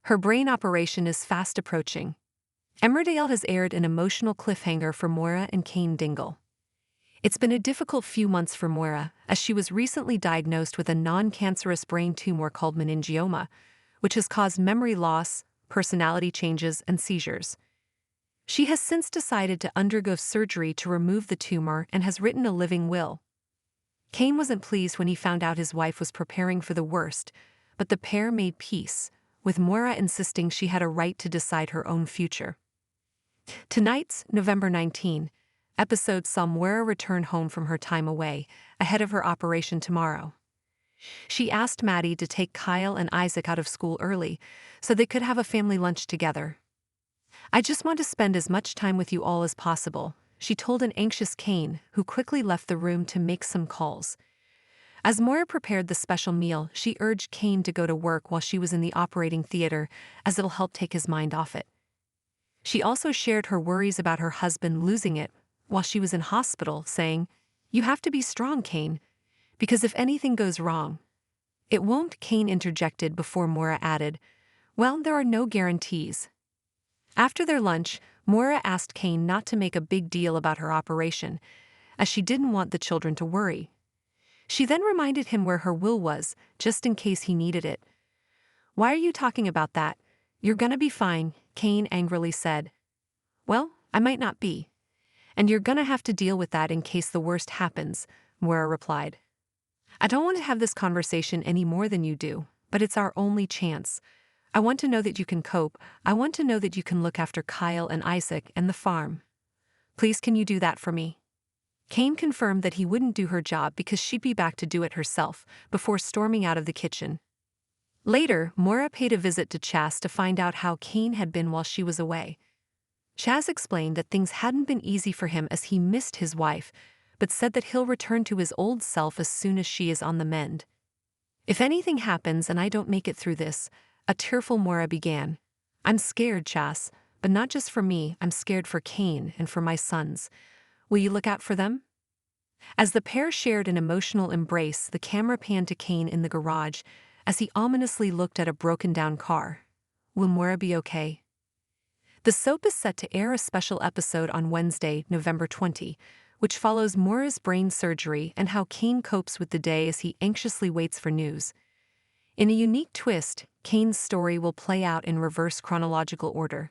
Her brain operation is fast approaching. Emmerdale has aired an emotional cliffhanger for Moira and Cain Dingle. It's been a difficult few months for Moira, as she was recently diagnosed with a non-cancerous brain tumor called meningioma, which has caused memory loss, personality changes, and seizures. She has since decided to undergo surgery to remove the tumor and has written a living will. Cain wasn't pleased when he found out his wife was preparing for the worst, but the pair made peace, with Moira insisting she had a right to decide her own future. Tonight's, November 19, episode saw Moira return home from her time away, ahead of her operation tomorrow. She asked Maddie to take Kyle and Isaac out of school early, so they could have a family lunch together. "I just want to spend as much time with you all as possible," she told an anxious Cain, who quickly left the room to make some calls. As Moira prepared the special meal, she urged Cain to go to work while she was in the operating theater, as it'll help take his mind off it. She also shared her worries about her husband losing it while she was in hospital, saying, "You have to be strong, Cain, because if anything goes wrong, it won't." Cain interjected before Moira added, "Well, there are no guarantees." After their lunch, Moira asked Cain not to make a big deal about her operation, as she didn't want the children to worry. She then reminded him where her will was, just in case he needed it. "Why are you talking about that? You're gonna be fine," Cain angrily said. "Well, I might not be. And you're gonna have to deal with that in case the worst happens," Moira replied. "I don't want to have this conversation any more than you do, but it's our only chance. I want to know that you can cope. I want to know that you can look after Kyle and Isaac and the farm. Please, can you do that for me?" Cain confirmed that he wouldn't do her job because she'd be back to do it herself, before storming out of the kitchen. Later, Moira paid a visit to Chas to find out how Cain had been while she was away. Chas explained that things hadn't been easy for him as he missed his wife, but said that he'll return to his old self as soon as she is on the mend. "If anything happens and I don't make it through this," a tearful Moira began, "I'm scared, Chas, but not just for me, I'm scared for Cain and for my sons. Will you look out for them?" As the pair shared an emotional embrace, the camera panned to Cain in the garage as he ominously looked at a broken-down car. Will Moira be okay? The soap is set to air a special episode on Wednesday, November 20, which follows Moira's brain surgery and how Cain copes with the day as he anxiously waits for news. In a unique twist, Cain's story will play out in reverse chronological order.